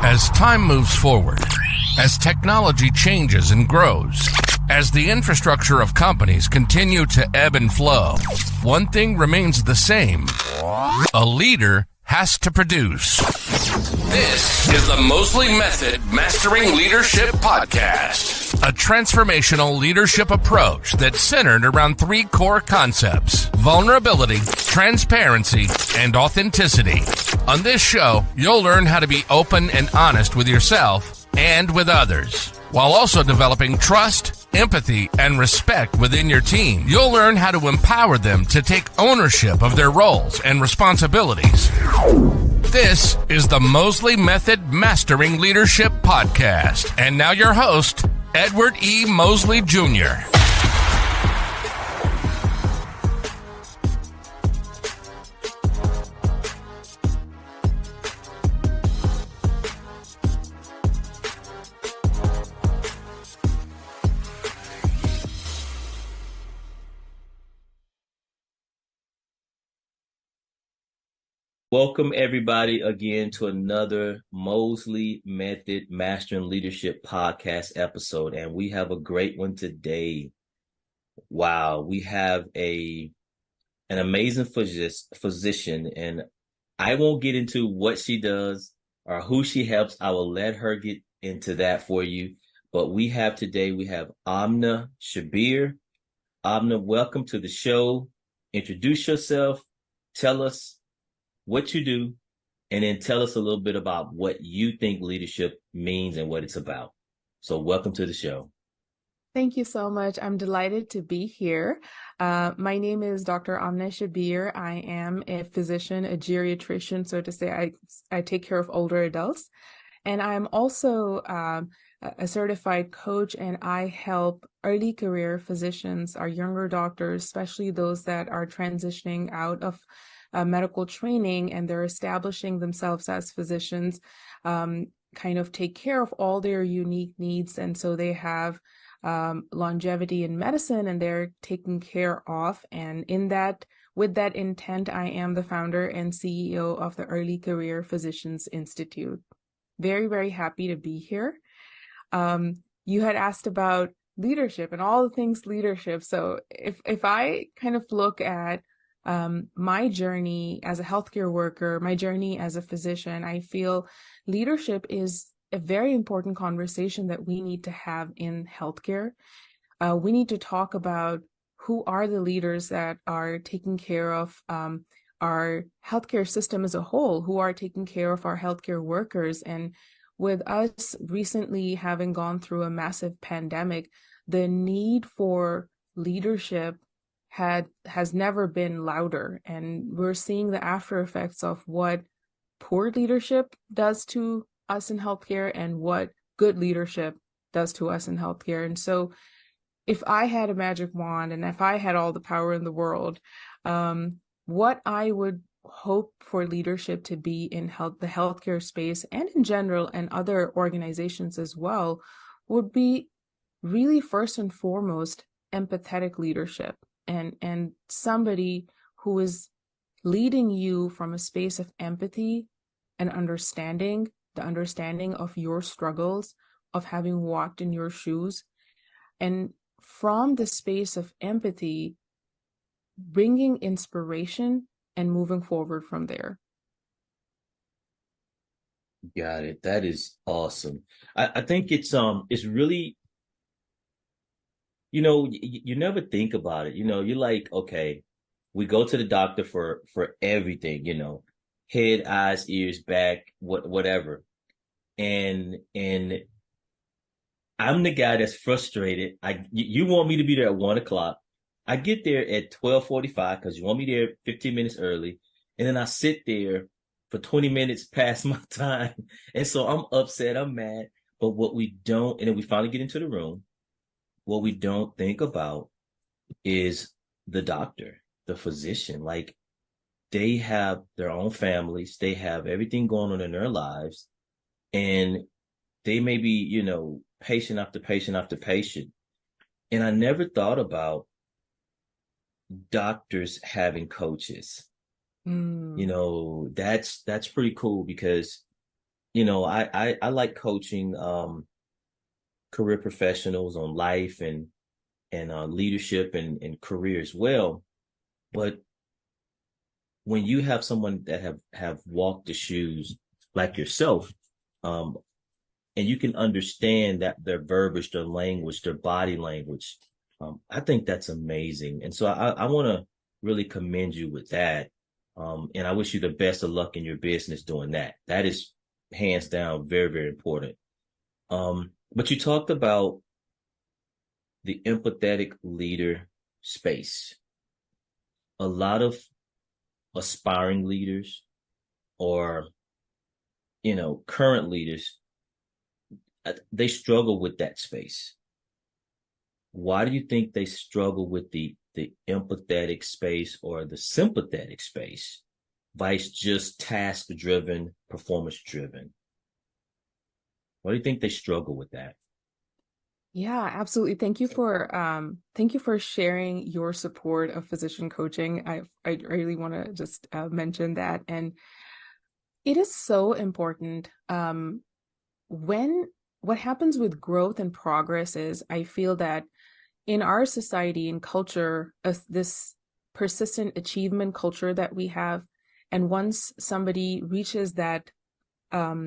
As time moves forward, as technology changes and grows, as the infrastructure of companies continue to ebb and flow, one thing remains the same. A leader has to produce. This is the Mosley Method Mastering Leadership Podcast, a transformational leadership approach that's centered around three core concepts: vulnerability, transparency, and authenticity. On this show, you'll learn how to be open and honest with yourself and with others, while also developing trust, empathy, and respect within your team. You'll learn how to empower them to take ownership of their roles and responsibilities. This is the Mosley Method Mastering Leadership Podcast. And now your host, Edward E. Mosley Jr. Welcome, everybody, again to another Mosley Method Mastering Leadership Podcast episode. And we have a great one today. Wow, we have an amazing physician, and I won't get into what she does or who she helps. I will let her get into that for you. But we have Amna Shabbir. Amna, welcome to the show. Introduce yourself. Tell us what you do, and then tell us a little bit about what you think leadership means and what it's about. So welcome to the show. Thank you so much. I'm delighted to be here. My name is Dr. Amna Shabbir. I am a physician, a geriatrician, so to say. I take care of older adults. And I'm also a certified coach, and I help early career physicians, our younger doctors, especially those that are transitioning out of medical training and they're establishing themselves as physicians, kind of take care of all their unique needs. And so they have longevity in medicine and they're taken care of. And with that intent, I am the founder and CEO of the Early Career Physicians Institute. Very, very happy to be here. You had asked about leadership and all the things leadership. So if I kind of look at my journey as a healthcare worker, my journey as a physician, I feel leadership is a very important conversation that we need to have in healthcare. We need to talk about who are the leaders that are taking care of our healthcare system as a whole, who are taking care of our healthcare workers. And with us recently having gone through a massive pandemic, the need for leadership has never been louder, and we're seeing the after effects of what poor leadership does to us in healthcare and what good leadership does to us in healthcare. And so if I had a magic wand and if I had all the power in the world, what I would hope for leadership to be in the healthcare space and in general and other organizations as well would be really first and foremost empathetic leadership. And somebody who is leading you from a space of empathy and understanding, the understanding of your struggles, of having walked in your shoes. And from the space of empathy, bringing inspiration and moving forward from there. Got it. That is awesome. I think it's really, you never think about it. You're like, okay, we go to the doctor for everything, head, eyes, ears, back, whatever. And I'm the guy that's frustrated. You want me to be there at 1:00. I get there at 12:45 because you want me there 15 minutes early. And then I sit there for 20 minutes past my time. And so I'm upset, I'm mad. But what we don't, and then we finally get into the room, what we don't think about is the doctor, the physician. Like, they have their own families. They have everything going on in their lives. And they may be, patient after patient after patient. And I never thought about doctors having coaches. That's pretty cool because, I like coaching career professionals on life and leadership and career as well. But when you have someone that have walked the shoes like yourself, um, and you can understand that their verbiage, their language, their body language, I think that's amazing. And so I want to really commend you with that. And I wish you the best of luck in your business doing that. That is hands down very, very important. But you talked about the empathetic leader space. A lot of aspiring leaders or, current leaders, they struggle with that space. Why do you think they struggle with the empathetic space or the sympathetic space, vice just task driven, performance driven? Why do you think they struggle with that? Yeah, absolutely. Thank you for sharing your support of physician coaching. I really want to just mention that, and it is so important. When what happens with growth and progress is, I feel that in our society and culture, this persistent achievement culture that we have, and once somebody reaches that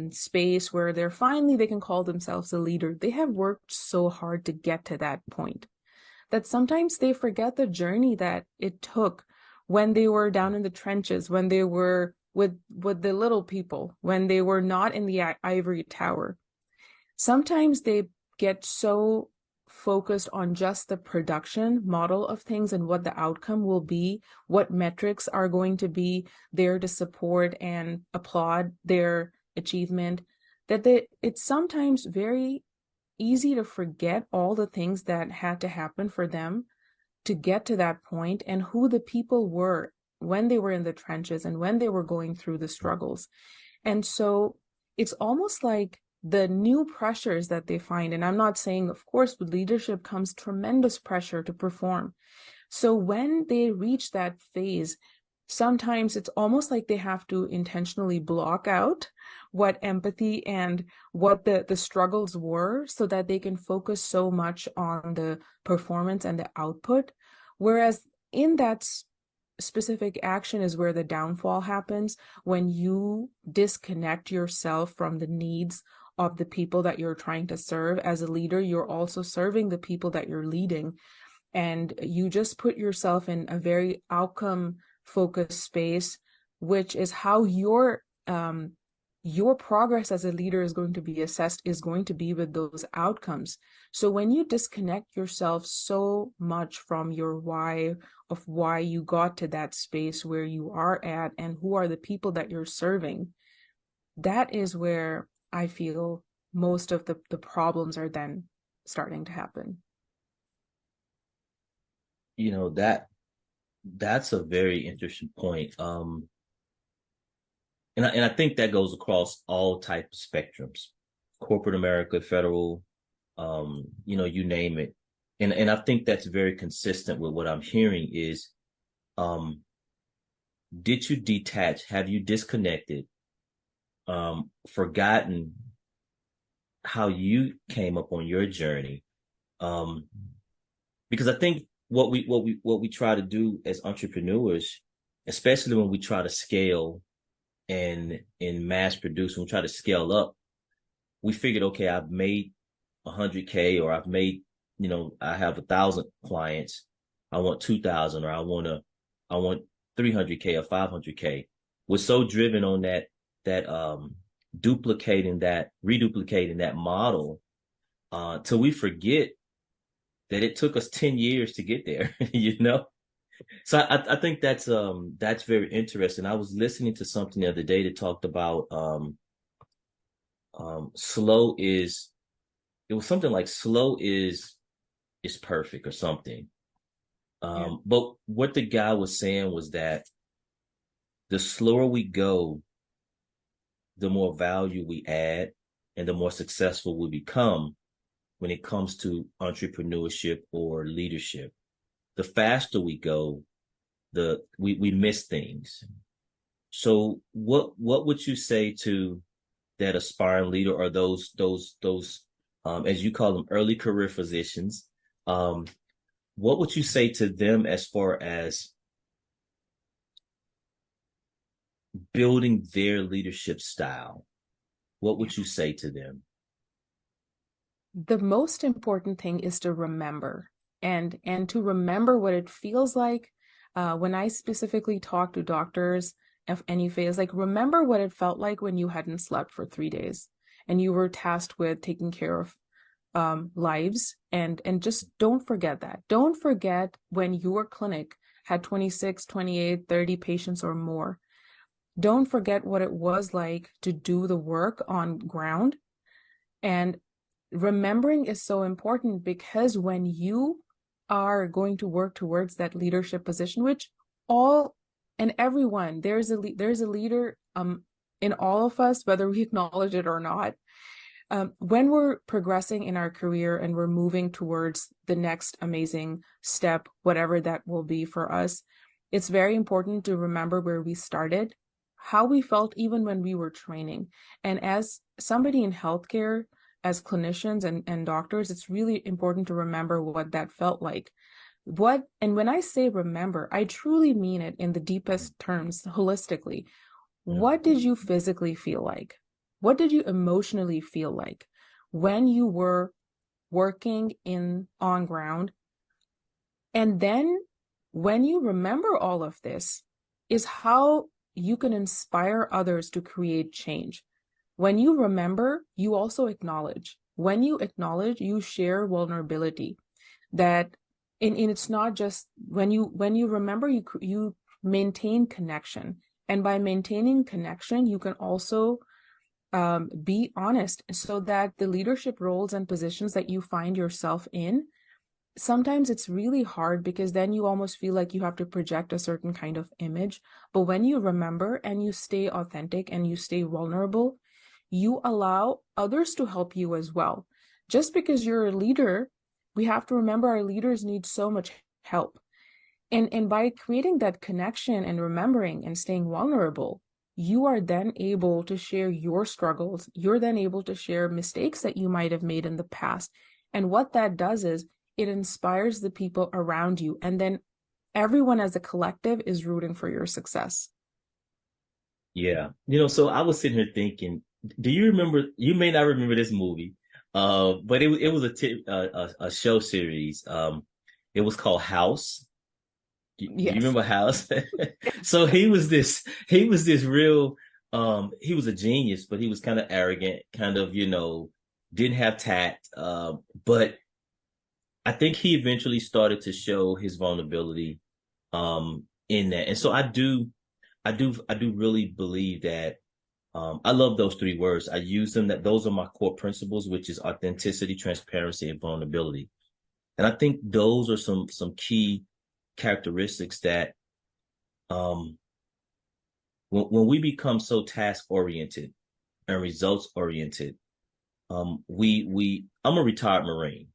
space where they can call themselves a leader, they have worked so hard to get to that point that sometimes they forget the journey that it took when they were down in the trenches, when they were with the little people, when they were not in the ivory tower. Sometimes they get so focused on just the production model of things and what the outcome will be, what metrics are going to be there to support and applaud their achievement, that it's sometimes very easy to forget all the things that had to happen for them to get to that point and who the people were when they were in the trenches and when they were going through the struggles. And so it's almost like the new pressures that they find, and I'm not saying, of course, with leadership comes tremendous pressure to perform. So when they reach that phase, sometimes it's almost like they have to intentionally block out what empathy and what the struggles were so that they can focus so much on the performance and the output. Whereas in that specific action is where the downfall happens, when you disconnect yourself from the needs of the people that you're trying to serve. As a leader, you're also serving the people that you're leading. And you just put yourself in a very outcome focused space, which is how your progress as a leader is going to be assessed, is going to be with those outcomes. So when you disconnect yourself so much from your why of why you got to that space where you are at and who are the people that you're serving, that is where I feel most of the problems are then starting to happen. That's a very interesting point. And I think that goes across all types of spectrums, corporate America, federal, you name it. And I think that's very consistent with what I'm hearing is, did you detach? Have you disconnected, forgotten how you came up on your journey? Because I think what we try to do as entrepreneurs, especially when we try to scale and in mass produce, when we try to scale up, we figured, okay, I've made 100K, or I've made, I have 1,000 clients. I want 2,000, or I want 300K or 500K. We're so driven on that reduplicating that model, till we forget that it took us 10 years to get there, So I think that's very interesting. I was listening to something the other day that talked about it was something like slow is perfect or something. But what the guy was saying was that the slower we go, the more value we add and the more successful we become when it comes to entrepreneurship or leadership. The faster we go, we miss things. So what would you say to that aspiring leader or those as you call them, early career physicians, what would you say to them as far as building their leadership style? What would you say to them? The most important thing is to remember and to remember what it feels like. When I specifically talk to doctors of any phase, like remember what it felt like when you hadn't slept for 3 days and you were tasked with taking care of lives, and just don't forget that. Don't forget when your clinic had 26, 28, 30 patients or more. Don't forget what it was like to do the work on ground. And remembering is so important, because when you are going to work towards that leadership position, which all and everyone, there's a leader in all of us, whether we acknowledge it or not. When we're progressing in our career and we're moving towards the next amazing step, whatever that will be for us, it's very important to remember where we started, how we felt even when we were training. And as somebody in healthcare, as clinicians and doctors, it's really important to remember what that felt like. And when I say remember, I truly mean it in the deepest terms, holistically. What did you physically feel like? What did you emotionally feel like when you were working on ground? And then when you remember all of this is how you can inspire others to create change. When you remember, you also acknowledge. When you acknowledge, you share vulnerability. And it's not just when you remember, you maintain connection. And by maintaining connection, you can also be honest, so that the leadership roles and positions that you find yourself in, sometimes it's really hard because then you almost feel like you have to project a certain kind of image. But when you remember and you stay authentic and you stay vulnerable, you allow others to help you as well. Just because you're a leader, we have to remember our leaders need so much help. And by creating that connection and remembering and staying vulnerable, you are then able to share your struggles. You're then able to share mistakes that you might have made in the past. And what that does is it inspires the people around you. And then everyone as a collective is rooting for your success. Yeah. So I was sitting here thinking, do you remember, you may not remember this movie, but it was a show series. It was called House. Do you Yes. remember House? So he was this real, he was a genius, but he was kind of arrogant, kind of, didn't have tact. But I think he eventually started to show his vulnerability, in that. And so I do really believe that, I love those three words. I use them, that those are my core principles, which is authenticity, transparency, and vulnerability. And I think those are some key characteristics that, when we become so task oriented and results oriented, I'm a retired Marine.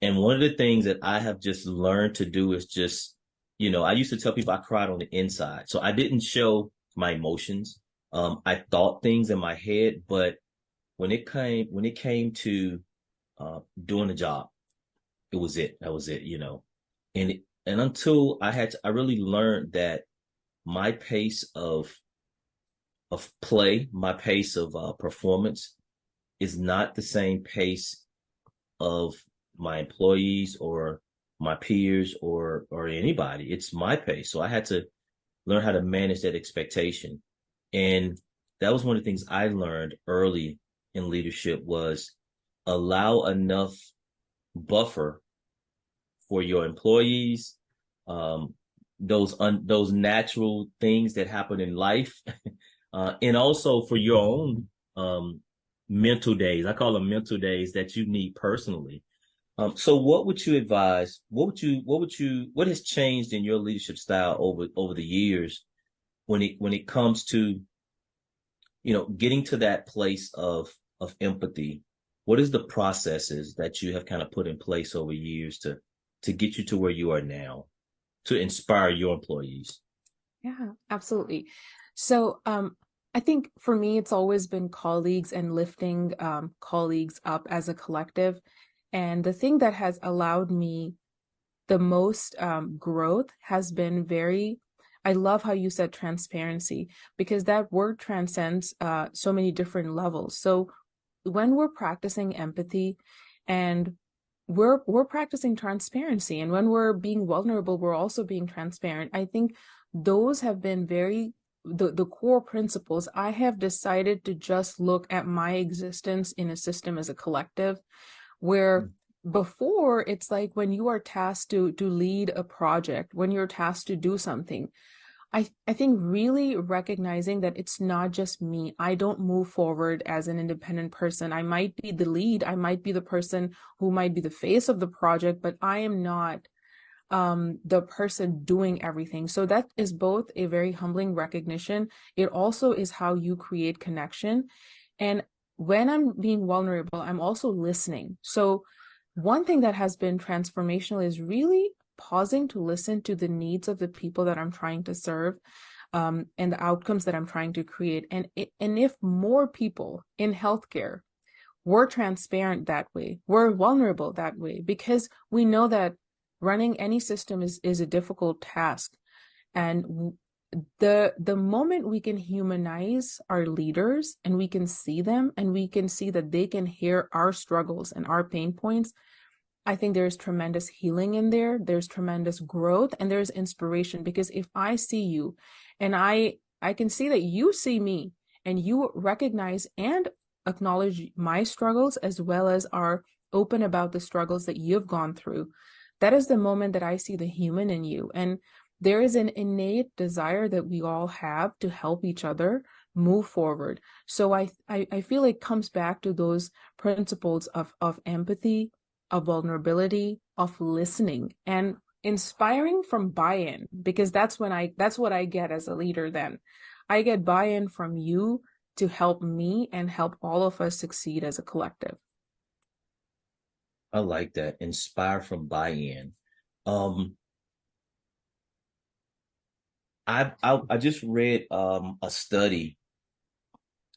And one of the things that I have just learned to do is just, I used to tell people I cried on the inside. So I didn't show my emotions. I thought things in my head, but when it came to doing the job, it was it. That was it, And until I really learned that my pace of play, my pace of performance is not the same pace of my employees or my peers or anybody. It's my pace. So I had to learn how to manage that expectation. And that was one of the things I learned early in leadership, was allow enough buffer for your employees, those natural things that happen in life, and also for your own mental days. I call them mental days that you need personally. So what would you advise? What has changed in your leadership style over the years when it comes to, getting to that place of empathy? What is the processes that you have kind of put in place over years to get you to where you are now, to inspire your employees? Yeah, absolutely. So I think for me, it's always been colleagues and lifting colleagues up as a collective. And the thing that has allowed me the most growth has been I love how you said transparency, because that word transcends so many different levels. So when we're practicing empathy and we're practicing transparency, and when we're being vulnerable, we're also being transparent. I think those have been the core principles. I have decided to just look at my existence in a system as a collective, where before it's like when you are tasked to lead a project, when you're tasked to do something, I think really recognizing that it's not just me. I don't move forward as an independent person. I might be the lead, I might be the person who might be the face of the project, but I am not the person doing everything. So that is both a very humbling recognition. It also is how you create connection. And when I'm being vulnerable, I'm also listening. So one thing that has been transformational is really pausing to listen to the needs of the people that I'm trying to serve, and the outcomes that I'm trying to create. And if more people in healthcare were transparent that way, were vulnerable that way, because we know that running any system is a difficult task. And the moment we can humanize our leaders and we can see them and we can see that they can hear our struggles and our pain points, I think there's tremendous healing in there. There's tremendous growth and there's inspiration, because if I see you and I can see that you see me and you recognize and acknowledge my struggles as well as are open about the struggles that you've gone through, that is the moment that I see the human in you. And there is an innate desire that we all have to help each other move forward. So I feel it comes back to those principles of empathy, of vulnerability, of listening, and inspiring from buy-in, because that's what I get as a leader. Then I get buy-in from you to help me and help all of us succeed as a collective. I like that. Inspire from buy-in. I just read a study.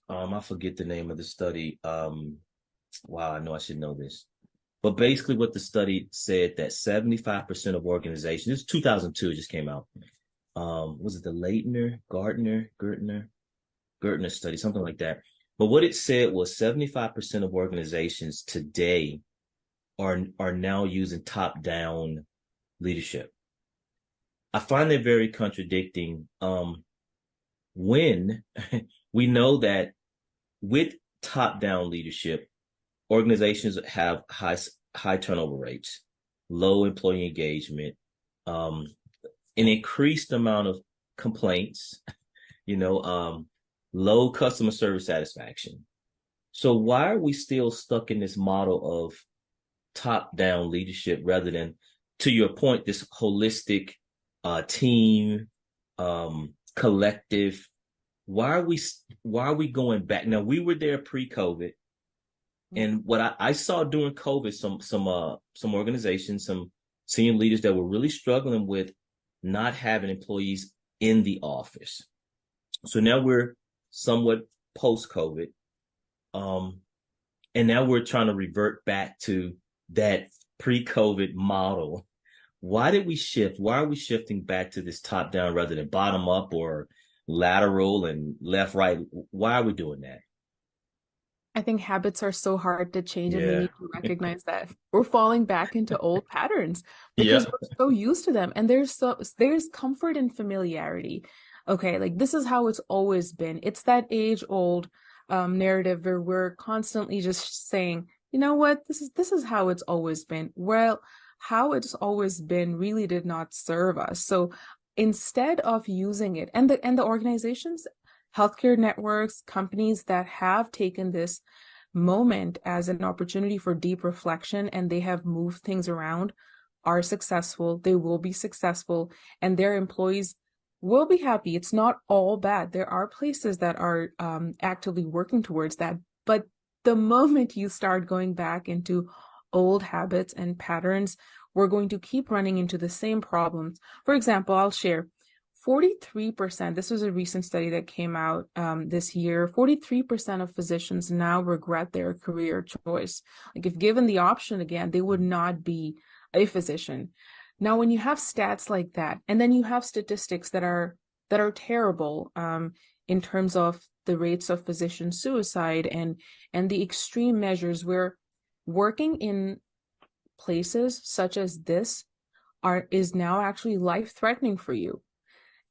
I forget the name of the study. Wow, I know I should know this. But basically what the study said, that 75% of organizations, this is 2002, it just came out. Was it the Gertner study, something like that. But what it said was 75% of organizations today are now using top-down leadership. I find that very contradicting, when we know that with top-down leadership, organizations have high turnover rates, low employee engagement, an increased amount of complaints, low customer service satisfaction. So why are we still stuck in this model of top-down leadership rather than, to your point, this holistic team, collective? Why are we going back? Now, we were there pre-COVID, and what I saw during COVID, some organizations, some senior leaders that were really struggling with not having employees in the office. So now we're somewhat post-COVID, and now we're trying to revert back to that pre-COVID model. Why did we shift? Why are we shifting back to this top-down rather than bottom-up or lateral and left-right? Why are we doing that? I think habits are so hard to change, and we need to recognize that we're falling back into old patterns because we're so used to them. And there's comfort in familiarity. Okay, like this is how it's always been. It's that age-old narrative where we're constantly just saying, you know what, this is how it's always been. Well, how it's always been really did not serve us. So instead of using it, and the organizations, healthcare networks, companies that have taken this moment as an opportunity for deep reflection and they have moved things around are successful. They will be successful, and their employees will be happy. It's not all bad. There are places that are actively working towards that. But the moment you start going back into old habits and patterns, we're going to keep running into the same problems. For example, I'll share. 43%, this was a recent study that came out this year, 43% of physicians now regret their career choice. Like if given the option again, they would not be a physician. Now, when you have stats like that, and then you have statistics that are terrible in terms of the rates of physician suicide and the extreme measures where working in places such as this is now actually life-threatening for you.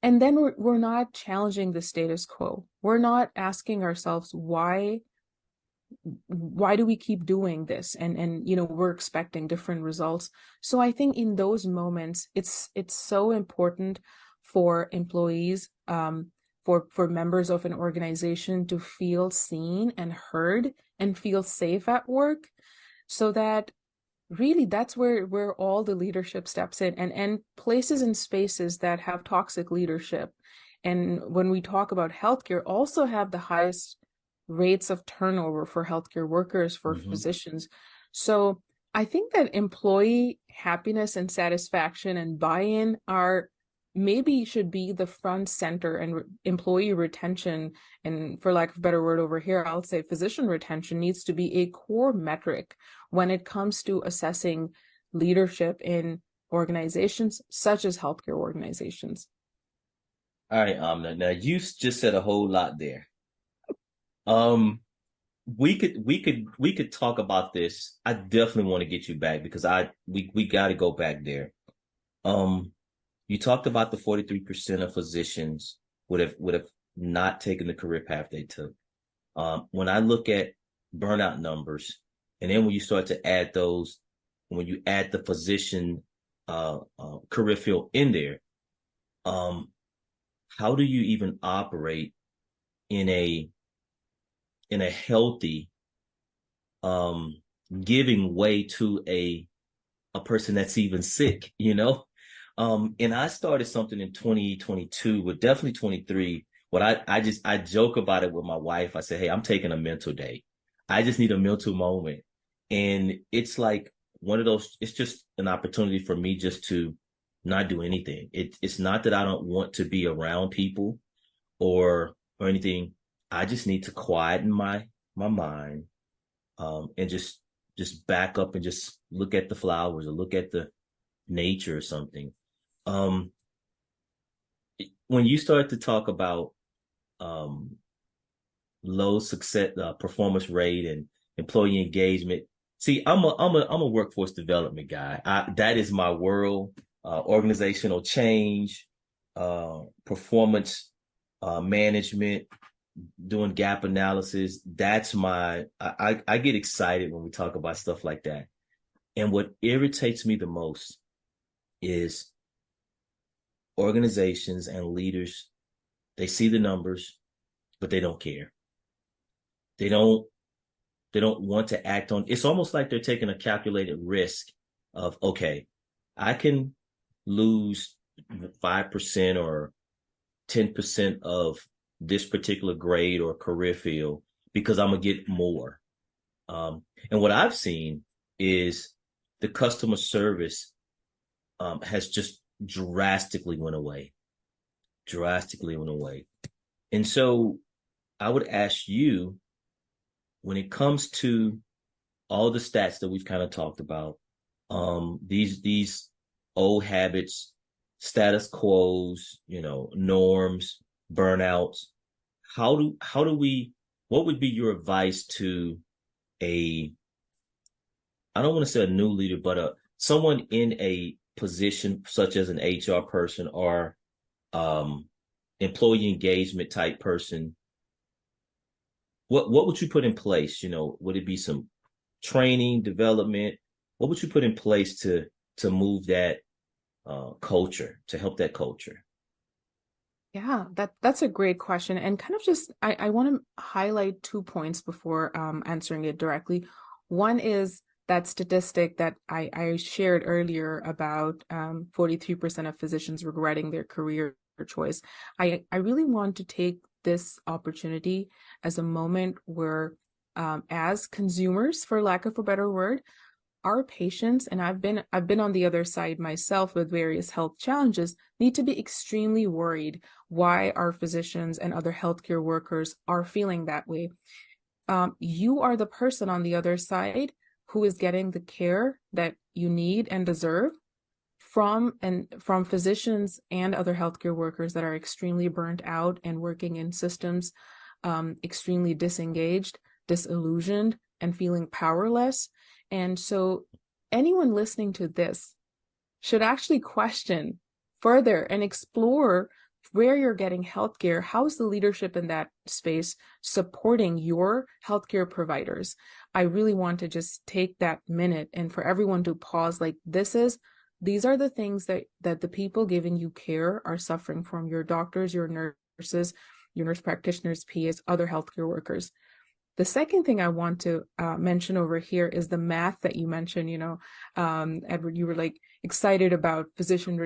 And then we're not challenging the status quo. We're not asking ourselves why do we keep doing this? And we're expecting different results. So I think in those moments, it's so important for employees, for members of an organization to feel seen and heard and feel safe at work, so that really that's where all the leadership steps in, and places and spaces that have toxic leadership. And when we talk about healthcare, also have the highest rates of turnover for healthcare workers, for physicians. So I think that employee happiness and satisfaction and buy-in should be the front center, and employee retention, and for lack of a better word over here, I'll say physician retention, needs to be a core metric when it comes to assessing leadership in organizations such as healthcare organizations. All right, Amna. Now you just said a whole lot there. We could talk about this. I definitely want to get you back because we got to go back there. You talked about the 43% of physicians would have not taken the career path they took. When I look at burnout numbers, and then when you start to add those, when you add the physician career field in there, how do you even operate in a healthy, giving way to a person that's even sick, And I started something in 2022, but definitely 23. What I joke about it with my wife. I say, hey, I'm taking a mental day. I just need a mental moment. And it's like one of those, it's just an opportunity for me just to not do anything. It's not that I don't want to be around people or anything. I just need to quieten my mind, and just back up and just look at the flowers or look at the nature or something. When you start to talk about low success, performance rate, and employee engagement, see, I'm a workforce development guy. That is my world. Organizational change, performance management, doing gap analysis. That's I get excited when we talk about stuff like that. And what irritates me the most is organizations and leaders. They see the numbers, but they don't care. They don't want to act on. It's almost like they're taking a calculated risk of, okay, I can lose 5% or 10% of this particular grade or career field because I'm gonna get more. And what I've seen is the customer service has just drastically went away. And so I would ask you, when it comes to all the stats that we've kind of talked about, these old habits, status quos, norms, burnouts, what would be your advice to I don't want to say a new leader, but someone in a position such as an HR person or employee engagement type person? What would you put in place? Would it be some training, development? What would you put in place to move that culture, to help that culture? Yeah, that's a great question. And kind of just, I want to highlight 2 points before answering it directly. One is that statistic that I shared earlier about 43% of physicians regretting their career choice. I really want to take this opportunity as a moment where, as consumers, for lack of a better word, our patients, and I've been on the other side myself with various health challenges, need to be extremely worried why our physicians and other healthcare workers are feeling that way. You are the person on the other side who is getting the care that you need and deserve from physicians and other healthcare workers that are extremely burnt out and working in systems extremely disengaged, disillusioned, and feeling powerless. And so anyone listening to this should actually question further and explore where you're getting healthcare. How's the leadership in that space supporting your healthcare providers? I really want to just take that minute and for everyone to pause, like these are the things that the people giving you care are suffering from: your doctors, your nurses, your nurse practitioners, PAs, other healthcare workers. The second thing I want to mention over here is the math that you mentioned. Edward, you were like excited about physician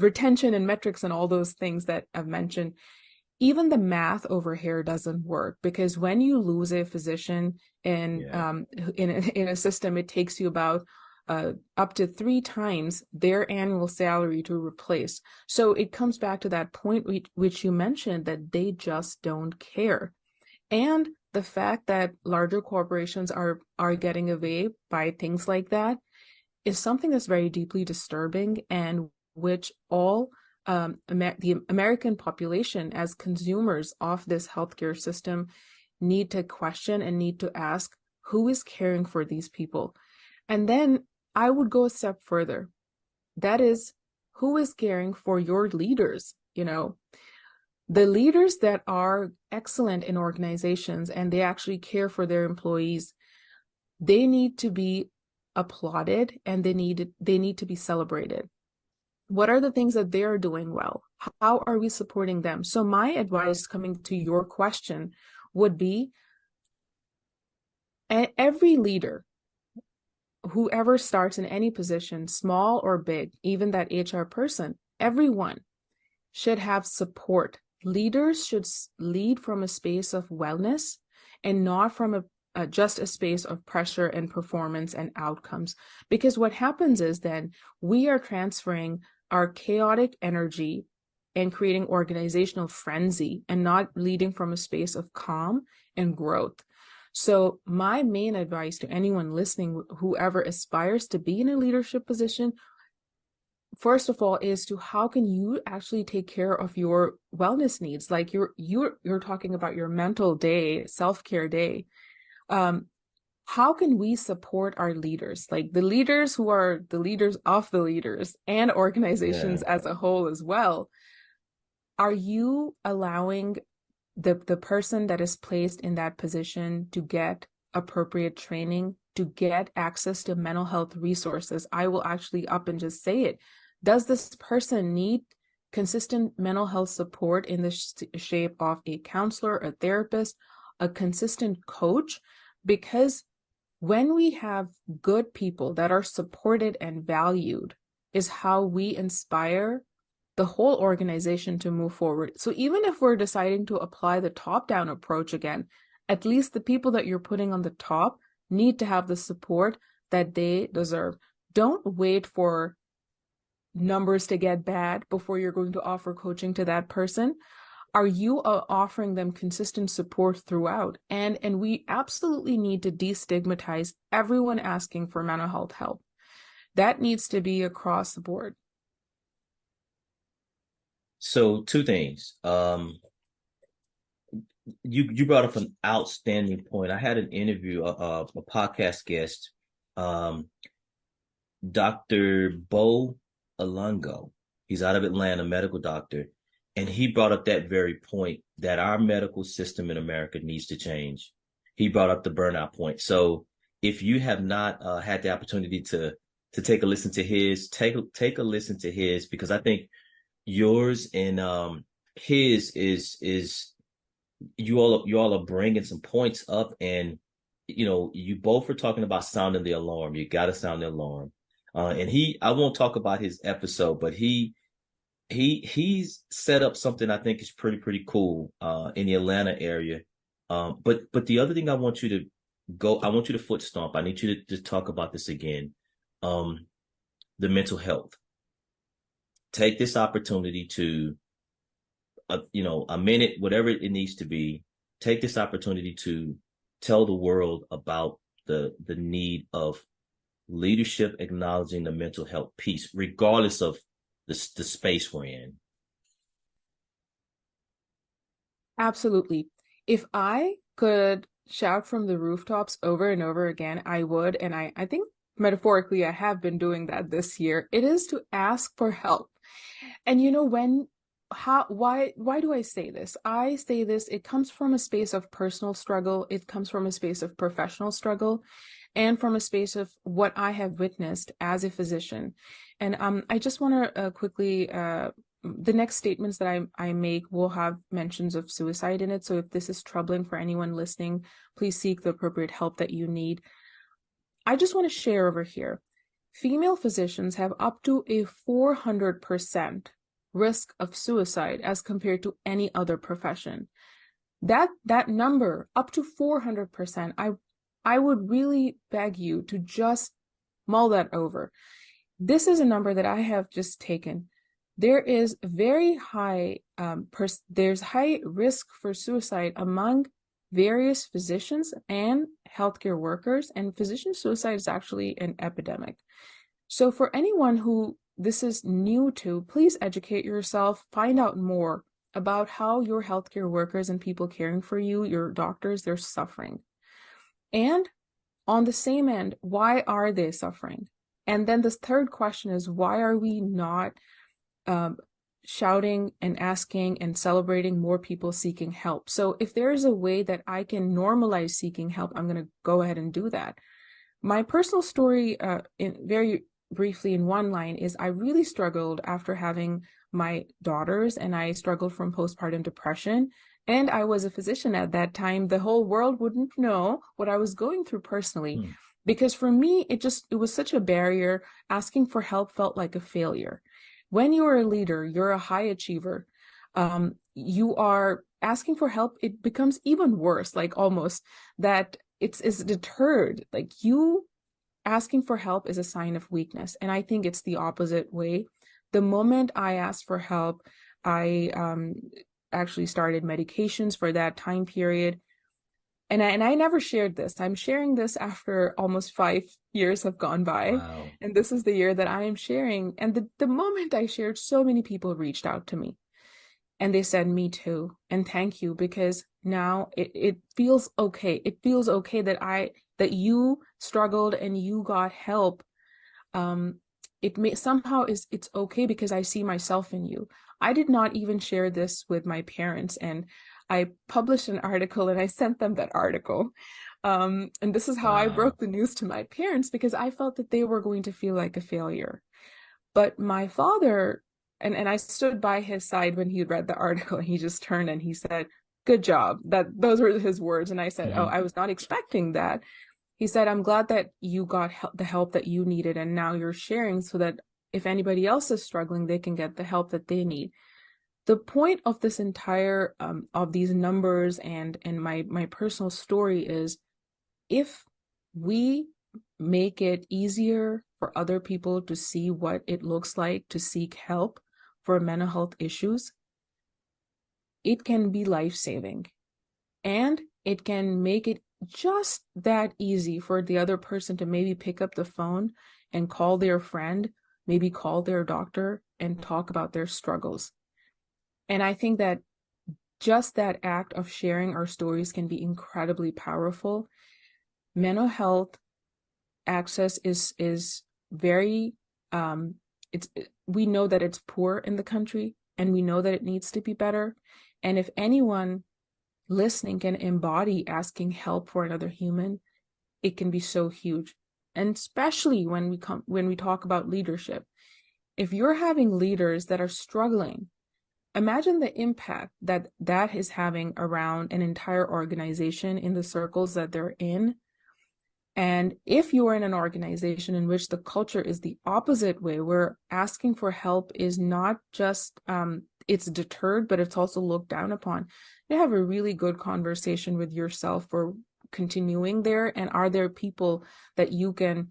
retention and metrics and all those things that I've mentioned. Even the math over here doesn't work, because when you lose a physician in a system, it takes you about up to 3 times their annual salary to replace. So it comes back to that point which you mentioned, that they just don't care. And the fact that larger corporations are getting away by things like that is something that's very deeply disturbing, and which all the American population as consumers of this healthcare system need to question and need to ask, who is caring for these people? And then I would go a step further. That is, who is caring for your leaders? The leaders that are excellent in organizations and they actually care for their employees, they need to be applauded and they need to be celebrated. What are the things that they are doing well? How are we supporting them? So my advice, coming to your question, would be every leader, whoever starts in any position, small or big, even that HR person, everyone should have support. Leaders should lead from a space of wellness and not from just a space of pressure and performance and outcomes. Because what happens is then we are transferring our chaotic energy and creating organizational frenzy and not leading from a space of calm and growth. So my main advice to anyone listening, whoever aspires to be in a leadership position, first of all, is to how can you actually take care of your wellness needs? Like you're talking about your mental day, self-care day. How can we support our leaders, like the leaders who are the leaders of the leaders and organizations as a whole as well? Are you allowing the person that is placed in that position to get appropriate training, to get access to mental health resources? I will actually up and just say it. Does this person need consistent mental health support in the shape of a counselor, a therapist, a consistent coach? Because when we have good people that are supported and valued is how we inspire the whole organization to move forward. So even if we're deciding to apply the top-down approach again, at least the people that you're putting on the top need to have the support that they deserve. Don't wait for numbers to get bad before you're going to offer coaching to that person. Are you offering them consistent support throughout? And we absolutely need to destigmatize everyone asking for mental health help. That needs to be across the board. So 2 things. You brought up an outstanding point. I had an interview, a podcast guest, Dr. Bo Alongo. He's out of Atlanta, medical doctor. And he brought up that very point, that our medical system in America needs to change. He brought up the burnout point. So if you have not had the opportunity to take a listen to his, take a listen to his, because I think yours and his is you all are bringing some points up, and you both are talking about sounding the alarm. You got to sound the alarm. And I won't talk about his episode, but he's set up something I think is pretty cool in the Atlanta area. But the other thing I want you to foot stomp. I need you to talk about this again. the mental health. Take this opportunity to, a minute, whatever it needs to be. Take this opportunity to tell the world about the need of leadership acknowledging the mental health piece, regardless of the space we're in. Absolutely. If I could shout from the rooftops over and over again, I would. And I think metaphorically, I have been doing that this year. It is to ask for help. And why do I say this? I say this, it comes from a space of personal struggle. It comes from a space of professional struggle and from a space of what I have witnessed as a physician. And I just want to quickly, the next statements that I make will have mentions of suicide in it. So if this is troubling for anyone listening, please seek the appropriate help that you need. I just want to share over here. Female physicians have up to a 400% risk of suicide as compared to any other profession. That number, up to 400%, I would really beg you to just mull that over. This is a number that I have just taken. There is very high, there's high risk for suicide among various physicians and healthcare workers, and physician suicide is actually an epidemic. So for anyone who this is new to, please educate yourself, find out more about how your healthcare workers and people caring for you, your doctors, they're suffering. And on the same end, why are they suffering? And then the third question is, why are we not shouting and asking and celebrating more people seeking help? So if there is a way that I can normalize seeking help, I'm going to go ahead and do that. My personal story, very briefly in one line, is I really struggled after having my daughters, and I struggled from postpartum depression. And I was a physician at that time. The whole world wouldn't know what I was going through personally, because for me, it was such a barrier. Asking for help felt like a failure. When you're a leader, you're a high achiever, you are asking for help, it becomes even worse, like almost that it's deterred. Like, you asking for help is a sign of weakness. And I think it's the opposite way. The moment I asked for help, I actually started medications for that time period. And I never shared this. I'm sharing this after almost 5 years have gone by. Wow. And this is the year that I am sharing. And the moment I shared, so many people reached out to me. And they said, me too. And thank you, because now it feels okay. It feels okay that you struggled and you got help. It's okay because I see myself in you. I did not even share this with my parents, and I published an article and I sent them that article. And this is how I broke the news to my parents, because I felt that they were going to feel like a failure. But my father, and I stood by his side when he read the article, and he just turned and he said, "Good job." Those were his words. And I said, "Oh, I was not expecting that." He said, "I'm glad that you got the help that you needed, and now you're sharing so that if anybody else is struggling, they can get the help that they need." The point of this entire of these numbers and my personal story is, if we make it easier for other people to see what it looks like to seek help for mental health issues, it can be life-saving, and it can make it just that easy for the other person to maybe pick up the phone and call their friend, maybe call their doctor and talk about their struggles. And I think that just that act of sharing our stories can be incredibly powerful. Mental health access is very, we know that it's poor in the country, and we know that it needs to be better. And if anyone listening can embody asking help for another human, it can be so huge. And especially when we talk about leadership, if you're having leaders that are struggling, imagine the impact that is having around an entire organization in the circles that they're in. And if you are in an organization in which the culture is the opposite way, where asking for help is not just, it's deterred, but it's also looked down upon, you have a really good conversation with yourself for continuing there. And are there people that you can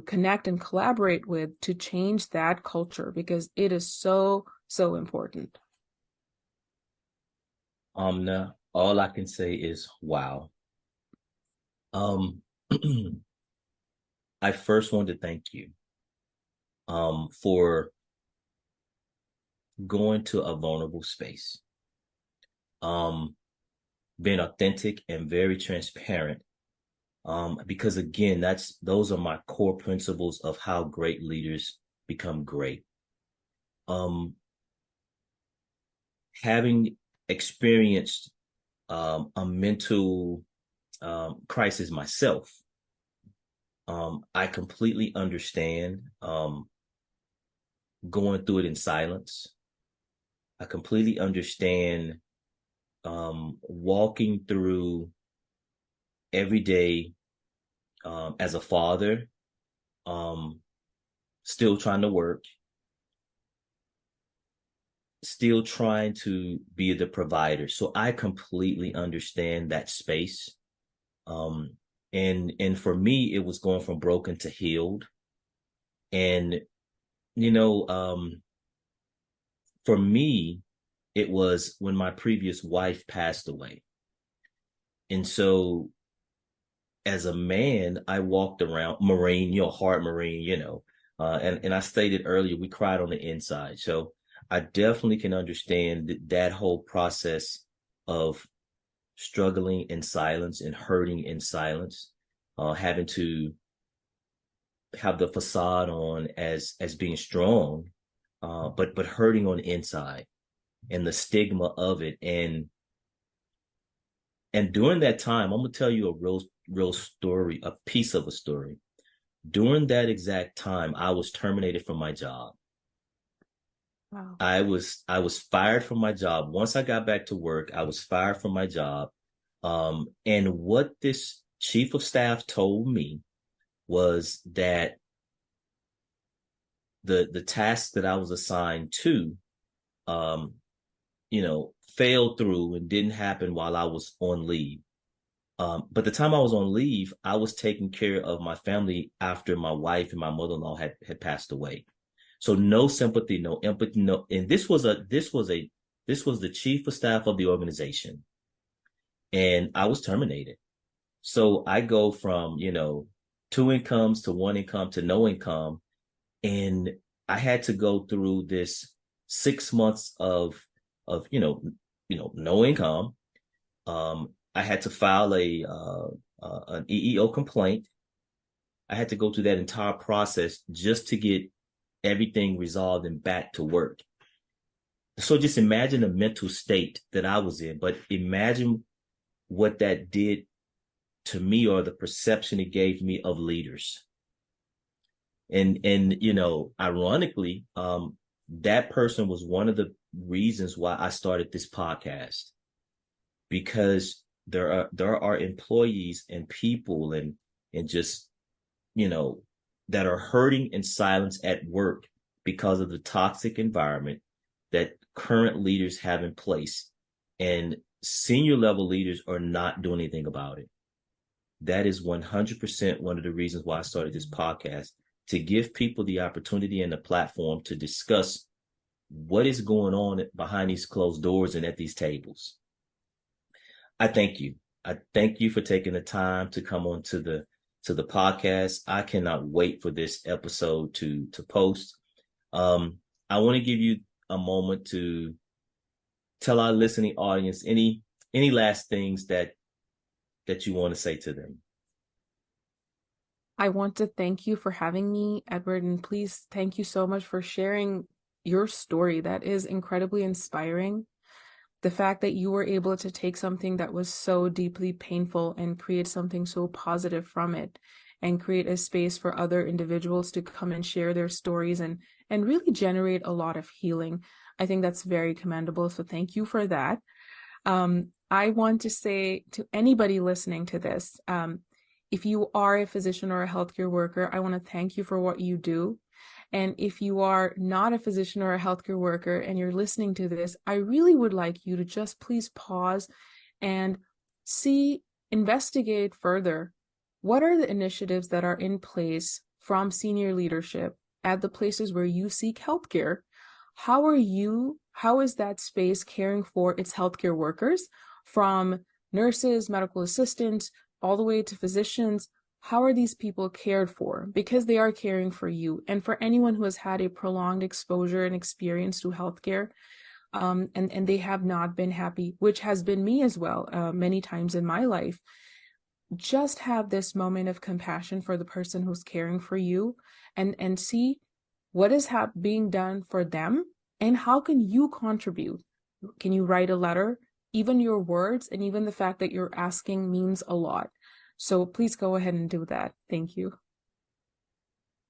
connect and collaborate with to change that culture, because it is so, so important. Amna, all I can say is wow. Um, I first want to thank you for going to a vulnerable space, being authentic and very transparent. Because again, those are my core principles of how great leaders become great. Having experienced a mental crisis myself, I completely understand going through it in silence. I completely understand walking through every day as a father, still trying to work, still trying to be the provider. So I completely understand that space. And for me, it was going from broken to healed. And, for me, it was when my previous wife passed away. And so as a man, I walked around Marine, hard Marine, and I stated earlier, we cried on the inside. So I definitely can understand that whole process of struggling in silence and hurting in silence, having to have the facade on as being strong, but hurting on the inside, and the stigma of it. And during that time, I'm gonna tell you a real story, a piece of a story. During that exact time, I was terminated from my job. Wow. I was fired from my job. Once I got back to work, I was fired from my job. And what this chief of staff told me was that the task that I was assigned to, failed through and didn't happen while I was on leave. But the time I was on leave, I was taking care of my family after my wife and my mother-in-law had passed away. So no sympathy, no empathy, no. And this was the chief of staff of the organization, and I was terminated. So I go from, two incomes to one income to no income. And I had to go through this 6 months of, no income. I had to file an EEO complaint. I had to go through that entire process just to get everything resolved and back to work. So just imagine the mental state that I was in, but imagine what that did to me, or the perception it gave me of leaders. And ironically, that person was one of the reasons why I started this podcast, because there are employees and people and just, that are hurting in silence at work because of the toxic environment that current leaders have in place, and senior level leaders are not doing anything about it. That is 100% one of the reasons why I started this podcast, to give people the opportunity and the platform to discuss what is going on behind these closed doors and at these tables. I thank you. I thank you for taking the time to come on to the podcast. I cannot wait for this episode to post. I want to give you a moment to tell our listening audience any last things that you want to say to them. I want to thank you for having me, Edward, and please thank you so much for sharing your story. That is incredibly inspiring. The fact that you were able to take something that was so deeply painful and create something so positive from it, and create a space for other individuals to come and share their stories and really generate a lot of healing. I think that's very commendable. So thank you for that. I want to say to anybody listening to this, if you are a physician or a healthcare worker, I want to thank you for what you do. And if you are not a physician or a healthcare worker and you're listening to this, I really would like you to just please pause and investigate further. What are the initiatives that are in place from senior leadership at the places where you seek healthcare, how is that space caring for its healthcare workers, from nurses, medical assistants, all the way to physicians? How are these people cared for? Because they are caring for you. And for anyone who has had a prolonged exposure and experience to healthcare, and they have not been happy, which has been me as well, many times in my life, just have this moment of compassion for the person who's caring for you, and see what is being done for them, and how can you contribute? Can you write a letter? Even your words and even the fact that you're asking means a lot. So please go ahead and do that. Thank you.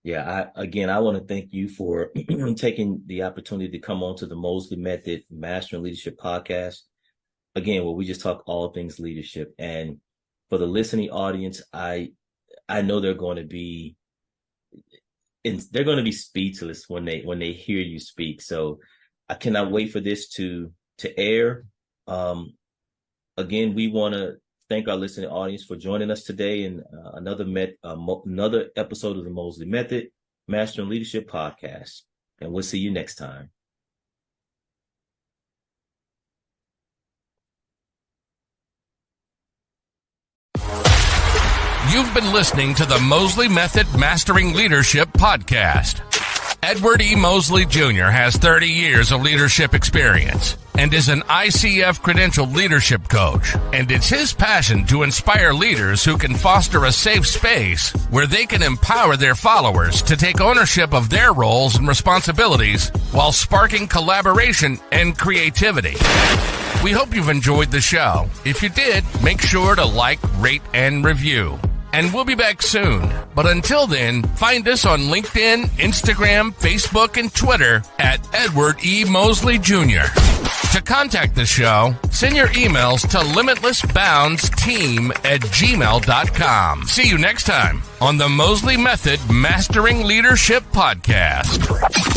Yeah, I want to thank you for taking the opportunity to come on to the Mosley Method Mastering Leadership podcast. Again, where we just talk all things leadership. And for the listening audience, I know they're going to be speechless when they hear you speak. So I cannot wait for this to air. Again, we want to thank our listening audience for joining us today in another episode of the Mosley Method Mastering Leadership podcast. And we'll see you next time. You've been listening to the Mosley Method Mastering Leadership podcast. Edward E. Mosley Jr. has 30 years of leadership experience and is an ICF credentialed leadership coach. And it's his passion to inspire leaders who can foster a safe space where they can empower their followers to take ownership of their roles and responsibilities while sparking collaboration and creativity. We hope you've enjoyed the show. If you did, make sure to like, rate, and review. And we'll be back soon. But until then, find us on LinkedIn, Instagram, Facebook, and Twitter at Edward E. Mosley Jr. To contact the show, send your emails to limitlessboundsteam@gmail.com. See you next time on the Mosley Method Mastering Leadership Podcast.